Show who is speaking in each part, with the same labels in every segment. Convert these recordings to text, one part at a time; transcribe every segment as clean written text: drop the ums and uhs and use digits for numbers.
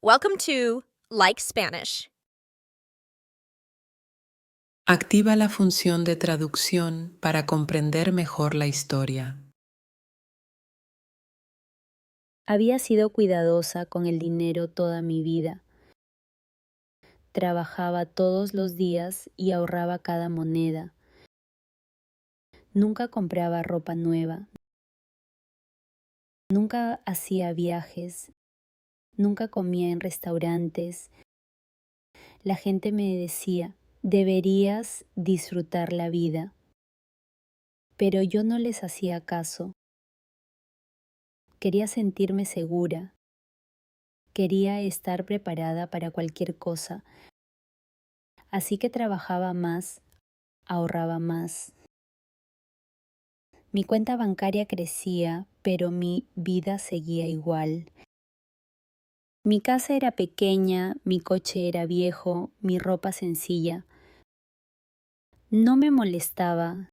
Speaker 1: Welcome to Like Spanish.
Speaker 2: Activa la función de traducción para comprender mejor la historia.
Speaker 3: Había sido cuidadosa con el dinero toda mi vida. Trabajaba todos los días y ahorraba cada moneda. Nunca compraba ropa nueva. Nunca hacía viajes. Nunca comía en restaurantes. La gente me decía, deberías disfrutar la vida. Pero yo no les hacía caso. Quería sentirme segura. Quería estar preparada para cualquier cosa. Así que trabajaba más, ahorraba más. Mi cuenta bancaria crecía, pero mi vida seguía igual. Mi casa era pequeña, mi coche era viejo, mi ropa sencilla. No me molestaba.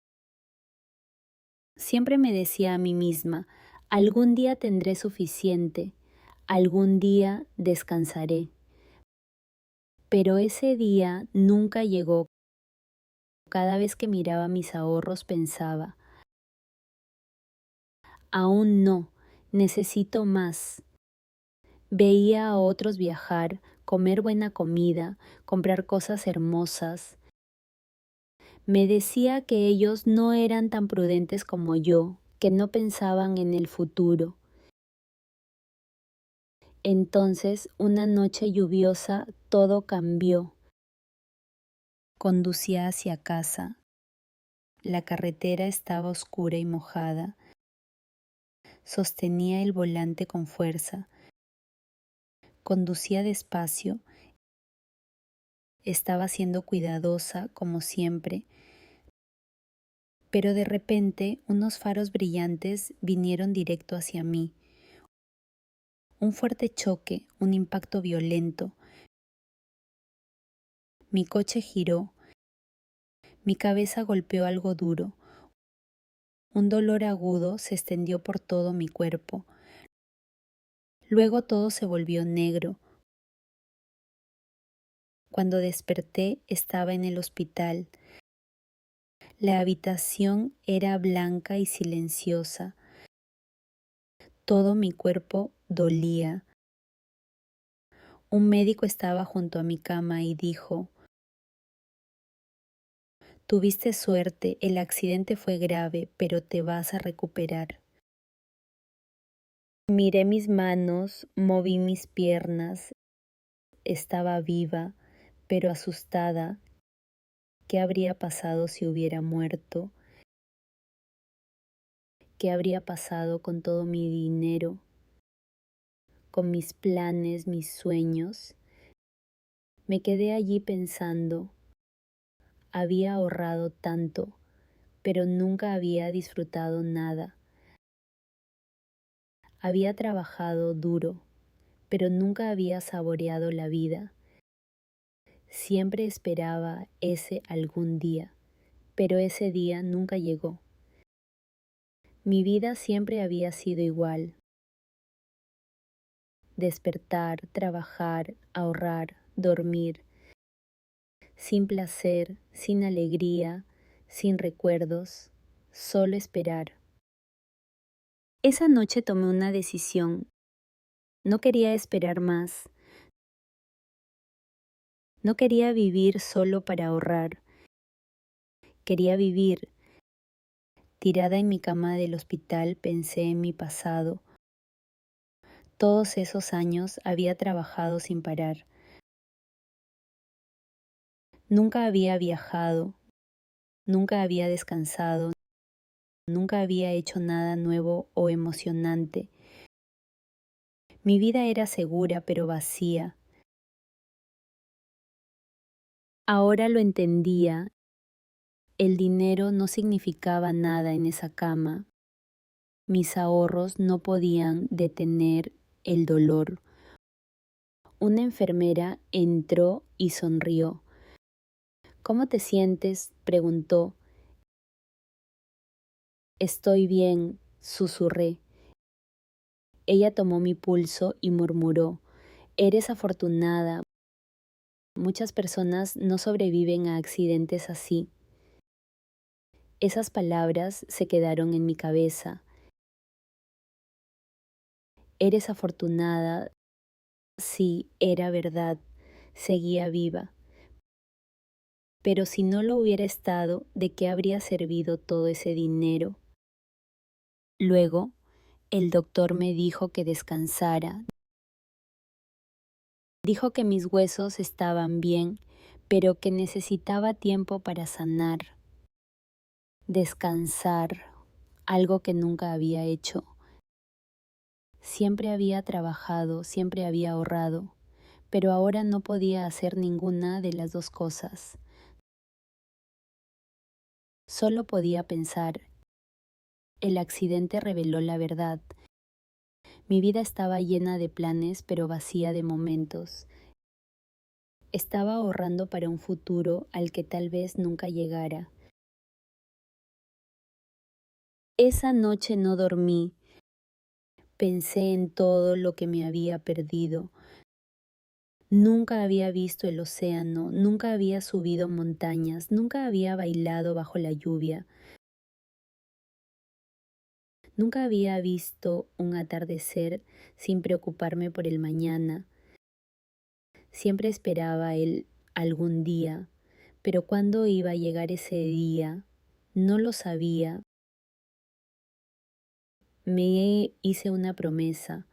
Speaker 3: Siempre me decía a mí misma, algún día tendré suficiente, algún día descansaré. Pero ese día nunca llegó. Cada vez que miraba mis ahorros pensaba, aún no, necesito más. Veía a otros viajar, comer buena comida, comprar cosas hermosas. Me decía que ellos no eran tan prudentes como yo, que no pensaban en el futuro. Entonces, una noche lluviosa, todo cambió. Conducía hacia casa. La carretera estaba oscura y mojada. Sostenía el volante con fuerza. Conducía despacio. Estaba siendo cuidadosa, como siempre. Pero de repente unos faros brillantes vinieron directo hacia mí. Un fuerte choque, un impacto violento. Mi coche giró. Mi cabeza golpeó algo duro. Un dolor agudo se extendió por todo mi cuerpo. Luego todo se volvió negro. Cuando desperté estaba en el hospital. La habitación era blanca y silenciosa. Todo mi cuerpo dolía. Un médico estaba junto a mi cama y dijo, tuviste suerte, el accidente fue grave, pero te vas a recuperar. Miré mis manos, moví mis piernas, estaba viva, pero asustada. ¿Qué habría pasado si hubiera muerto? ¿Qué habría pasado con todo mi dinero? ¿Con mis planes, mis sueños? Me quedé allí pensando, había ahorrado tanto, pero nunca había disfrutado nada. Había trabajado duro, pero nunca había saboreado la vida. Siempre esperaba ese algún día, pero ese día nunca llegó. Mi vida siempre había sido igual. Despertar, trabajar, ahorrar, dormir, sin placer, sin alegría, sin recuerdos, solo esperar. Esa noche tomé una decisión. No quería esperar más. No quería vivir solo para ahorrar. Quería vivir. Tirada en mi cama del hospital pensé en mi pasado. Todos esos años había trabajado sin parar. Nunca había viajado. Nunca había descansado. Nunca había hecho nada nuevo o emocionante. Mi vida era segura pero vacía. Ahora lo entendía. El dinero no significaba nada en esa cama. Mis ahorros no podían detener el dolor. Una enfermera entró y sonrió. ¿Cómo te sientes?, preguntó. Estoy bien, susurré. Ella tomó mi pulso y murmuró, Eres afortunada. Muchas personas no sobreviven a accidentes así. Esas palabras se quedaron en mi cabeza. Eres afortunada. Sí, era verdad. Seguía viva. Pero si no lo hubiera estado, ¿de qué habría servido todo ese dinero? Luego, el doctor me dijo que descansara. Dijo que mis huesos estaban bien, pero que necesitaba tiempo para sanar. Descansar, algo que nunca había hecho. Siempre había trabajado, siempre había ahorrado, pero ahora no podía hacer ninguna de las dos cosas. Solo podía pensar. El accidente reveló la verdad. Mi vida estaba llena de planes, pero vacía de momentos. Estaba ahorrando para un futuro al que tal vez nunca llegara. Esa noche no dormí. Pensé en todo lo que me había perdido. Nunca había visto el océano, nunca había subido montañas, nunca había bailado bajo la lluvia. Nunca había visto un atardecer sin preocuparme por el mañana. Siempre esperaba el algún día, pero cuándo iba a llegar ese día, no lo sabía. Me hice una promesa.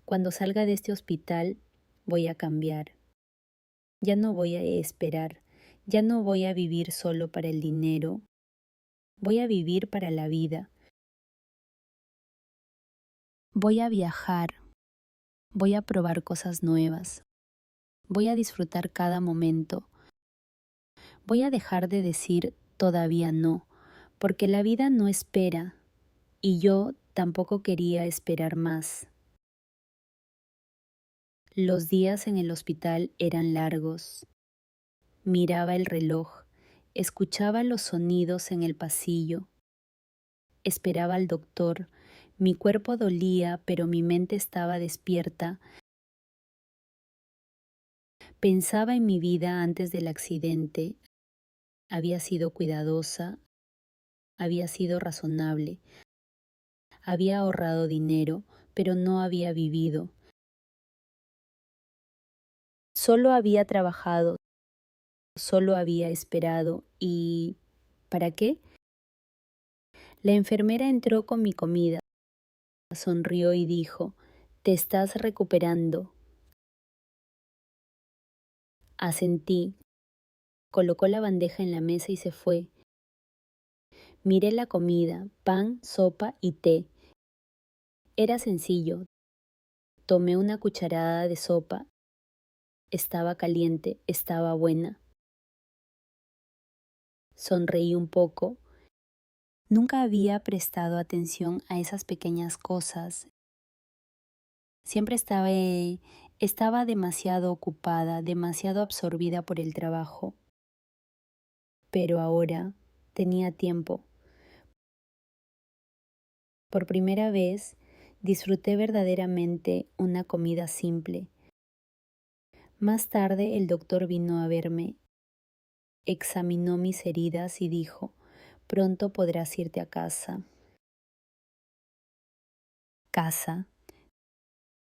Speaker 3: Cuando salga de este hospital, voy a cambiar. Ya no voy a esperar, ya no voy a vivir solo para el dinero, voy a vivir para la vida. Voy a viajar, voy a probar cosas nuevas, voy a disfrutar cada momento. Voy a dejar de decir todavía no, porque la vida no espera y yo tampoco quería esperar más. Los días en el hospital eran largos. Miraba el reloj, escuchaba los sonidos en el pasillo, esperaba al doctor. Mi cuerpo dolía, pero mi mente estaba despierta. Pensaba en mi vida antes del accidente. Había sido cuidadosa, había sido razonable, había ahorrado dinero, pero no había vivido. Solo había trabajado, solo había esperado. ¿Y para qué? La enfermera entró con mi comida, sonrió y dijo: «Te estás recuperando». Asentí, colocó la bandeja en la mesa y se fue. Miré la comida, pan, sopa y té. Era sencillo. Tomé una cucharada de sopa. Estaba caliente, estaba buena. Sonreí un poco. Nunca había prestado atención a esas pequeñas cosas. Siempre estaba demasiado ocupada, demasiado absorbida por el trabajo. Pero ahora tenía tiempo. Por primera vez disfruté verdaderamente una comida simple. Más tarde el doctor vino a verme, examinó mis heridas y dijo: «Pronto podrás irte a casa». Casa.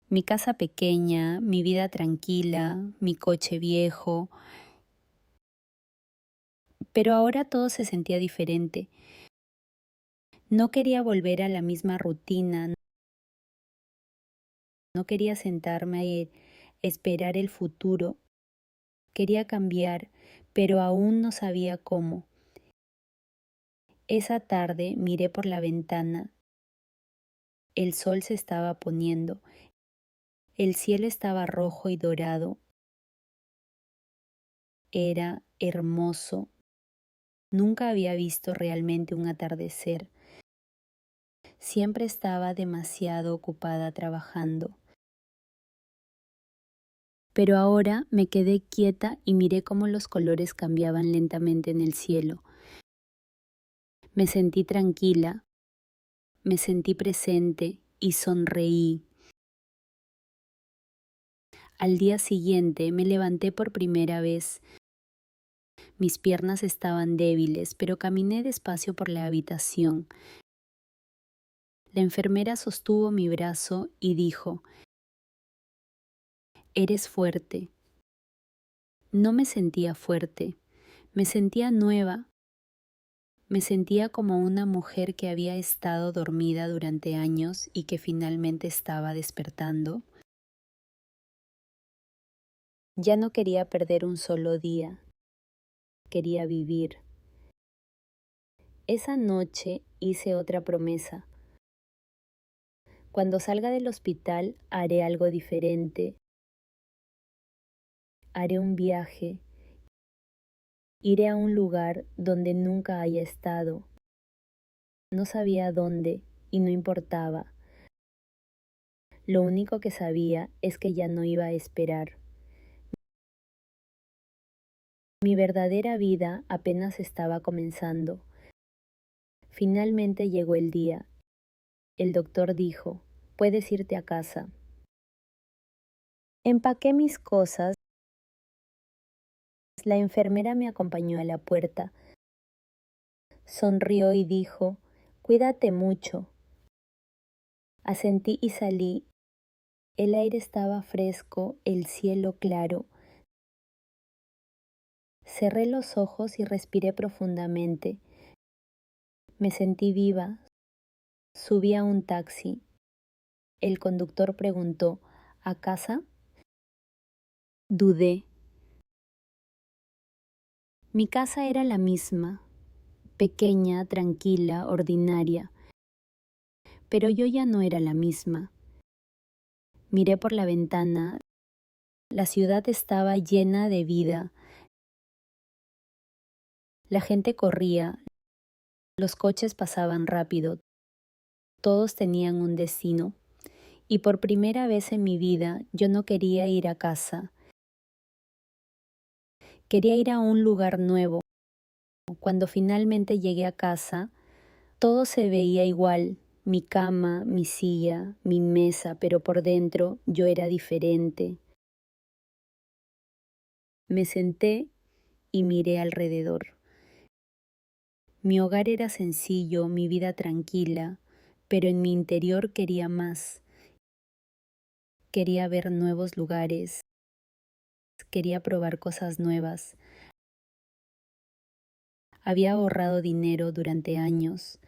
Speaker 3: Mi casa pequeña, mi vida tranquila, mi coche viejo. Pero ahora todo se sentía diferente. No quería volver a la misma rutina, no quería sentarme a esperar el futuro. Quería cambiar, pero aún no sabía cómo. Esa tarde miré por la ventana. El sol se estaba poniendo. El cielo estaba rojo y dorado. Era hermoso. Nunca había visto realmente un atardecer. Siempre estaba demasiado ocupada trabajando. Pero ahora me quedé quieta y miré cómo los colores cambiaban lentamente en el cielo. Me sentí tranquila, me sentí presente y sonreí. Al día siguiente me levanté por primera vez. Mis piernas estaban débiles, pero caminé despacio por la habitación. La enfermera sostuvo mi brazo y dijo: «Eres fuerte». No me sentía fuerte, me sentía nueva. Me sentía como una mujer que había estado dormida durante años y que finalmente estaba despertando. Ya no quería perder un solo día, quería vivir. Esa noche hice otra promesa. Cuando salga del hospital haré algo diferente. Haré un viaje. Iré a un lugar donde nunca haya estado. No sabía dónde y no importaba. Lo único que sabía es que ya no iba a esperar. Mi verdadera vida apenas estaba comenzando. Finalmente llegó el día. El doctor dijo: «Puedes irte a casa». Empaqué mis cosas. La enfermera me acompañó a la puerta. Sonrió y dijo: «Cuídate mucho». Asentí y salí. El aire estaba fresco, el cielo claro. Cerré los ojos y respiré profundamente. Me sentí viva. Subí a un taxi. El conductor preguntó: «¿A casa?». Dudé. Mi casa era la misma, pequeña, tranquila, ordinaria, pero yo ya no era la misma. Miré por la ventana. La ciudad estaba llena de vida. La gente corría, los coches pasaban rápido, todos tenían un destino, y por primera vez en mi vida yo no quería ir a casa. Quería ir a un lugar nuevo. Cuando finalmente llegué a casa, todo se veía igual, mi cama, mi silla, mi mesa, pero por dentro yo era diferente. Me senté y miré alrededor. Mi hogar era sencillo, mi vida tranquila, pero en mi interior quería más. Quería ver nuevos lugares, quería probar cosas nuevas. Había ahorrado dinero durante años.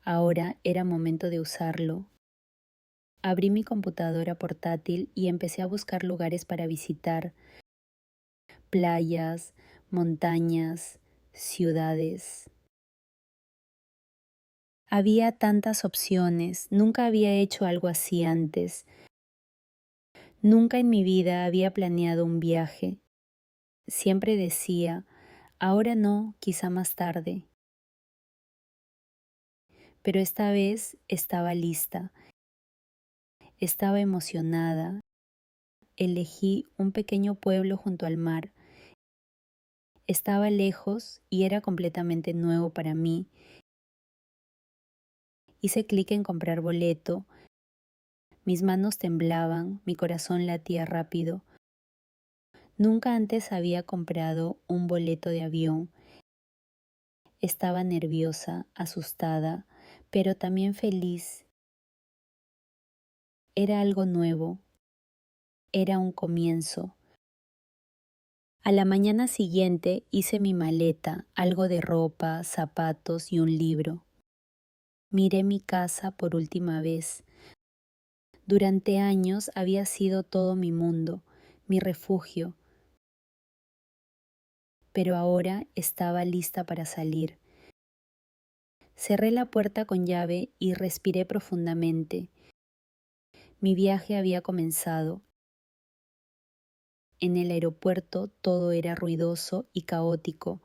Speaker 3: Ahora era momento de usarlo. Abrí mi computadora portátil y empecé a buscar lugares para visitar. Playas, montañas, ciudades. Había tantas opciones, nunca había hecho algo así antes. Nunca en mi vida había planeado un viaje. Siempre decía: «Ahora no, quizá más tarde». Pero esta vez estaba lista, estaba emocionada. Elegí un pequeño pueblo junto al mar. Estaba lejos y era completamente nuevo para mí. Hice clic en comprar boleto. Mis manos temblaban, mi corazón latía rápido. Nunca antes había comprado un boleto de avión. Estaba nerviosa, asustada, pero también feliz. Era algo nuevo. Era un comienzo. A la mañana siguiente hice mi maleta, algo de ropa, zapatos y un libro. Miré mi casa por última vez. Durante años había sido todo mi mundo, mi refugio. Pero ahora estaba lista para salir. Cerré la puerta con llave y respiré profundamente. Mi viaje había comenzado. En el aeropuerto todo era ruidoso y caótico.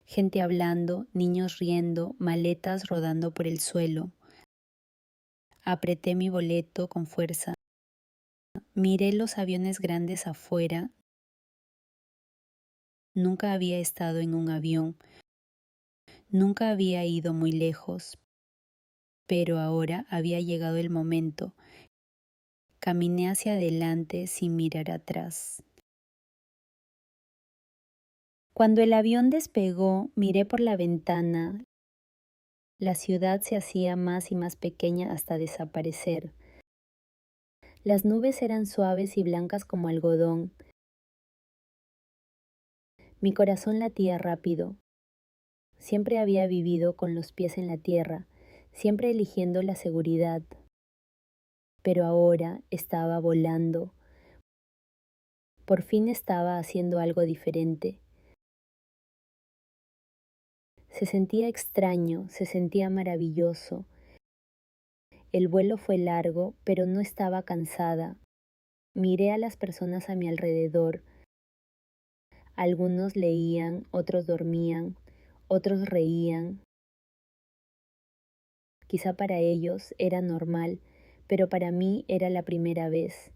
Speaker 3: Gente hablando, niños riendo, maletas rodando por el suelo. Apreté mi boleto con fuerza. Miré los aviones grandes afuera. Nunca había estado en un avión. Nunca había ido muy lejos. Pero ahora había llegado el momento. Caminé hacia adelante sin mirar atrás. Cuando el avión despegó, miré por la ventana. La ciudad se hacía más y más pequeña hasta desaparecer. Las nubes eran suaves y blancas como algodón. Mi corazón latía rápido. Siempre había vivido con los pies en la tierra, siempre eligiendo la seguridad. Pero ahora estaba volando. Por fin estaba haciendo algo diferente. Se sentía extraño, se sentía maravilloso. El vuelo fue largo, pero no estaba cansada. Miré a las personas a mi alrededor. Algunos leían, otros dormían, otros reían. Quizá para ellos era normal, pero para mí era la primera vez.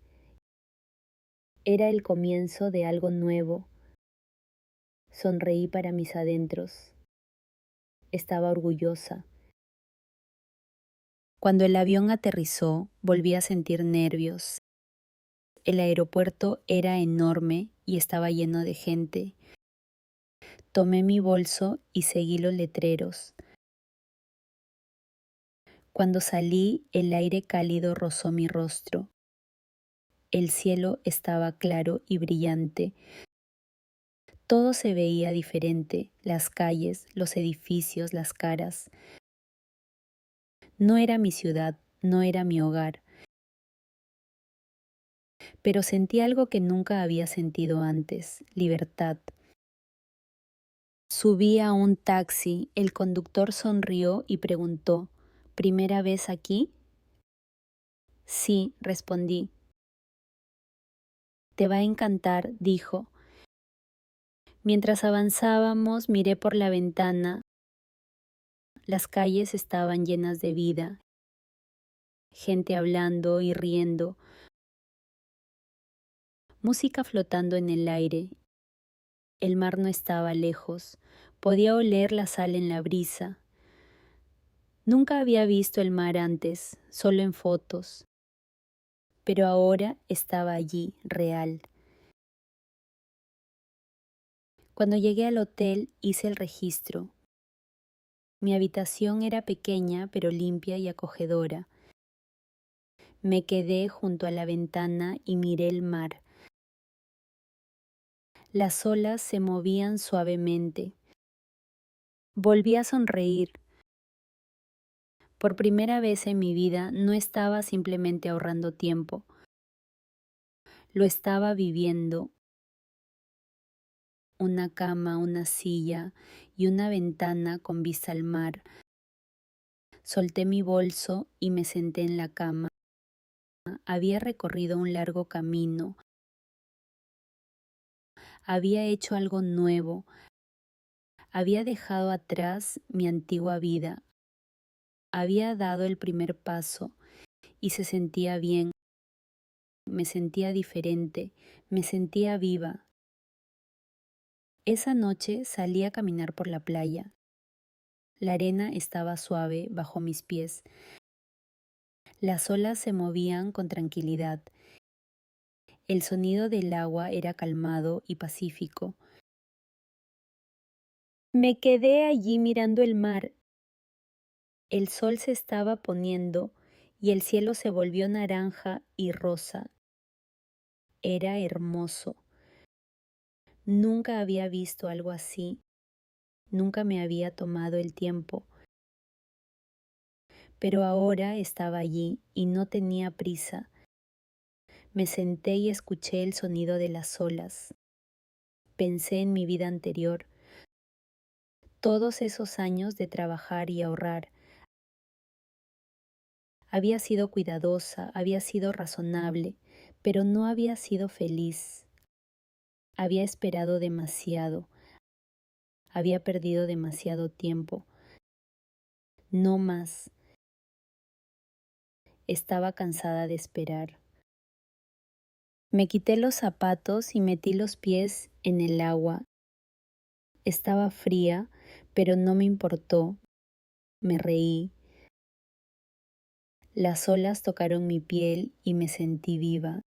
Speaker 3: Era el comienzo de algo nuevo. Sonreí para mis adentros. Estaba orgullosa. Cuando el avión aterrizó, volví a sentir nervios. El aeropuerto era enorme y estaba lleno de gente. Tomé mi bolso y seguí los letreros. Cuando salí, el aire cálido rozó mi rostro. El cielo estaba claro y brillante. Todo se veía diferente, las calles, los edificios, las caras. No era mi ciudad, no era mi hogar, pero sentí algo que nunca había sentido antes, libertad. Subí a un taxi, el conductor sonrió y preguntó, ¿primera vez aquí? Sí, respondí. Te va a encantar, dijo. Mientras avanzábamos, miré por la ventana. Las calles estaban llenas de vida, gente hablando y riendo, música flotando en el aire. El mar no estaba lejos, podía oler la sal en la brisa. Nunca había visto el mar antes, solo en fotos, pero ahora estaba allí, real. Cuando llegué al hotel hice el registro. Mi habitación era pequeña pero limpia y acogedora. Me quedé junto a la ventana y miré el mar. Las olas se movían suavemente. Volví a sonreír. Por primera vez en mi vida no estaba simplemente ahorrando tiempo. Lo estaba viviendo. Una cama, una silla y una ventana con vista al mar. Solté mi bolso y me senté en la cama. Había recorrido un largo camino. Había hecho algo nuevo. Había dejado atrás mi antigua vida. Había dado el primer paso y se sentía bien. Me sentía diferente, me sentía viva. Esa noche salí a caminar por la playa. La arena estaba suave bajo mis pies. Las olas se movían con tranquilidad. El sonido del agua era calmado y pacífico. Me quedé allí mirando el mar. El sol se estaba poniendo y el cielo se volvió naranja y rosa. Era hermoso. Nunca había visto algo así. Nunca me había tomado el tiempo. Pero ahora estaba allí y no tenía prisa. Me senté y escuché el sonido de las olas. Pensé en mi vida anterior. Todos esos años de trabajar y ahorrar. Había sido cuidadosa, había sido razonable, pero no había sido feliz. Había esperado demasiado. Había perdido demasiado tiempo. No más. Estaba cansada de esperar. Me quité los zapatos y metí los pies en el agua. Estaba fría, pero no me importó. Me reí. Las olas tocaron mi piel y me sentí viva.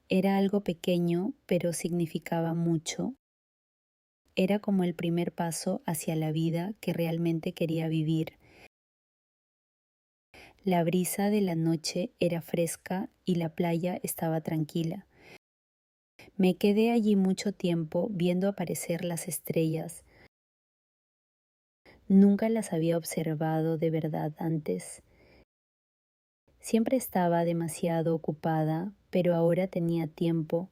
Speaker 3: Era algo pequeño, pero significaba mucho. Era como el primer paso hacia la vida que realmente quería vivir. La brisa de la noche era fresca y la playa estaba tranquila. Me quedé allí mucho tiempo viendo aparecer las estrellas. Nunca las había observado de verdad antes. Siempre estaba demasiado ocupada, pero ahora tenía tiempo.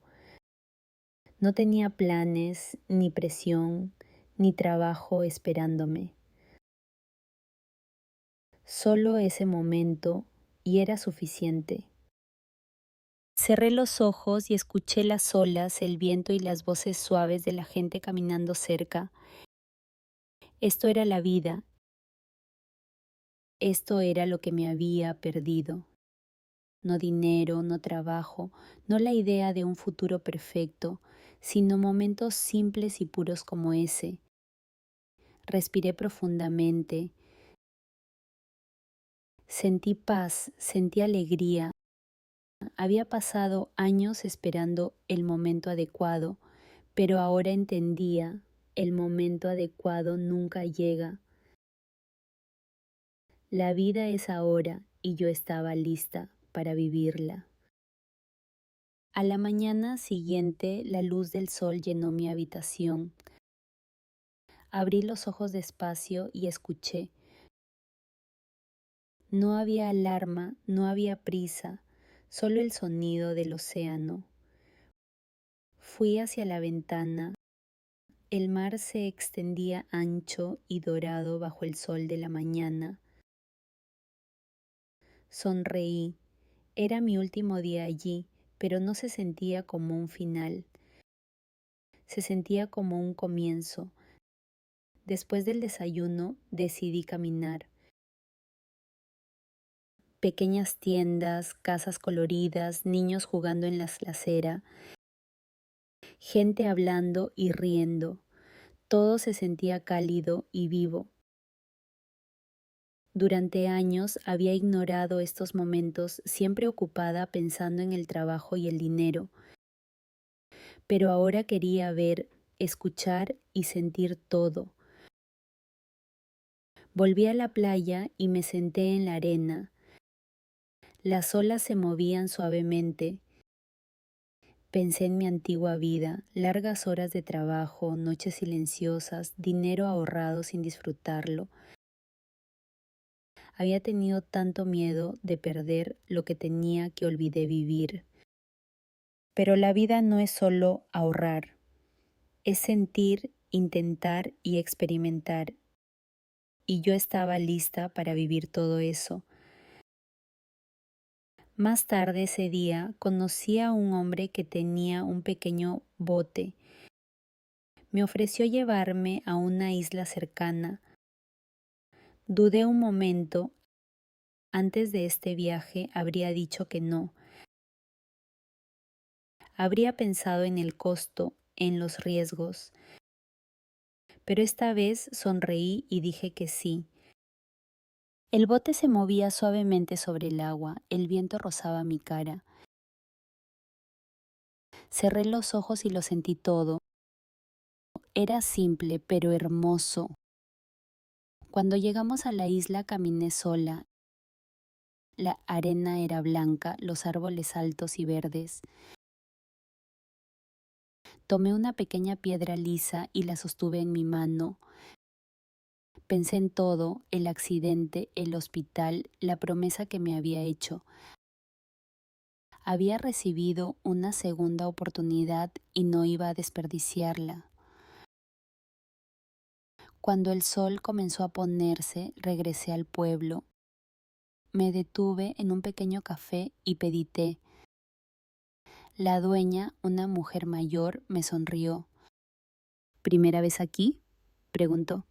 Speaker 3: No tenía planes, ni presión, ni trabajo esperándome. Solo ese momento y era suficiente. Cerré los ojos y escuché las olas, el viento y las voces suaves de la gente caminando cerca. Esto era la vida. Esto era lo que me había perdido. No dinero, no trabajo, no la idea de un futuro perfecto, sino momentos simples y puros como ese. Respiré profundamente. Sentí paz, sentí alegría. Había pasado años esperando el momento adecuado, pero ahora entendía, el momento adecuado nunca llega. La vida es ahora y yo estaba lista para vivirla. A la mañana siguiente, la luz del sol llenó mi habitación. Abrí los ojos despacio y escuché. No había alarma, no había prisa, solo el sonido del océano. Fui hacia la ventana. El mar se extendía ancho y dorado bajo el sol de la mañana. Sonreí. Era mi último día allí, pero no se sentía como un final. Se sentía como un comienzo. Después del desayuno decidí caminar. Pequeñas tiendas, casas coloridas, niños jugando en la acera, gente hablando y riendo. Todo se sentía cálido y vivo. Durante años había ignorado estos momentos, siempre ocupada pensando en el trabajo y el dinero. Pero ahora quería ver, escuchar y sentir todo. Volví a la playa y me senté en la arena. Las olas se movían suavemente. Pensé en mi antigua vida, largas horas de trabajo, noches silenciosas, dinero ahorrado sin disfrutarlo. Había tenido tanto miedo de perder lo que tenía que olvidé vivir. Pero la vida no es solo ahorrar, es sentir, intentar y experimentar. Y yo estaba lista para vivir todo eso. Más tarde ese día conocí a un hombre que tenía un pequeño bote. Me ofreció llevarme a una isla cercana. Dudé un momento. Antes de este viaje habría dicho que no. Habría pensado en el costo, en los riesgos. Pero esta vez sonreí y dije que sí. El bote se movía suavemente sobre el agua, el viento rozaba mi cara. Cerré los ojos y lo sentí todo. Era simple, pero hermoso. Cuando llegamos a la isla caminé sola. La arena era blanca, los árboles altos y verdes. Tomé una pequeña piedra lisa y la sostuve en mi mano. Pensé en todo, el accidente, el hospital, la promesa que me había hecho. Había recibido una segunda oportunidad y no iba a desperdiciarla. Cuando el sol comenzó a ponerse, regresé al pueblo. Me detuve en un pequeño café y pedí té. La dueña, una mujer mayor, me sonrió. ¿Primera vez aquí?, preguntó.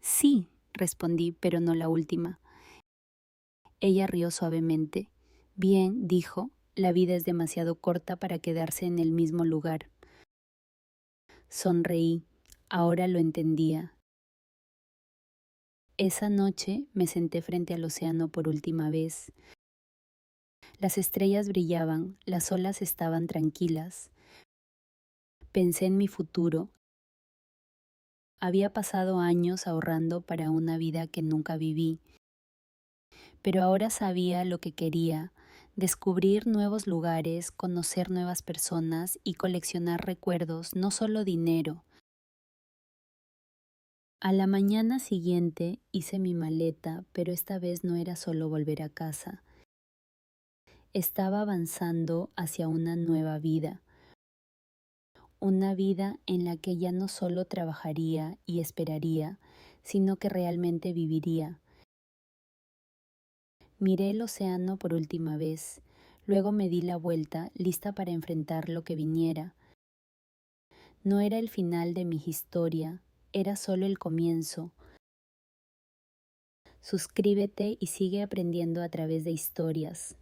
Speaker 3: Sí, respondí, pero no la última. Ella rió suavemente. Bien, dijo, la vida es demasiado corta para quedarse en el mismo lugar. Sonreí. Ahora lo entendía. Esa noche me senté frente al océano por última vez. Las estrellas brillaban, las olas estaban tranquilas. Pensé en mi futuro. Había pasado años ahorrando para una vida que nunca viví, pero ahora sabía lo que quería: descubrir nuevos lugares, conocer nuevas personas y coleccionar recuerdos, no solo dinero. A la mañana siguiente hice mi maleta, pero esta vez no era solo volver a casa. Estaba avanzando hacia una nueva vida. Una vida en la que ya no solo trabajaría y esperaría, sino que realmente viviría. Miré el océano por última vez, luego me di la vuelta, lista para enfrentar lo que viniera. No era el final de mi historia, era solo el comienzo. Suscríbete y sigue aprendiendo a través de historias.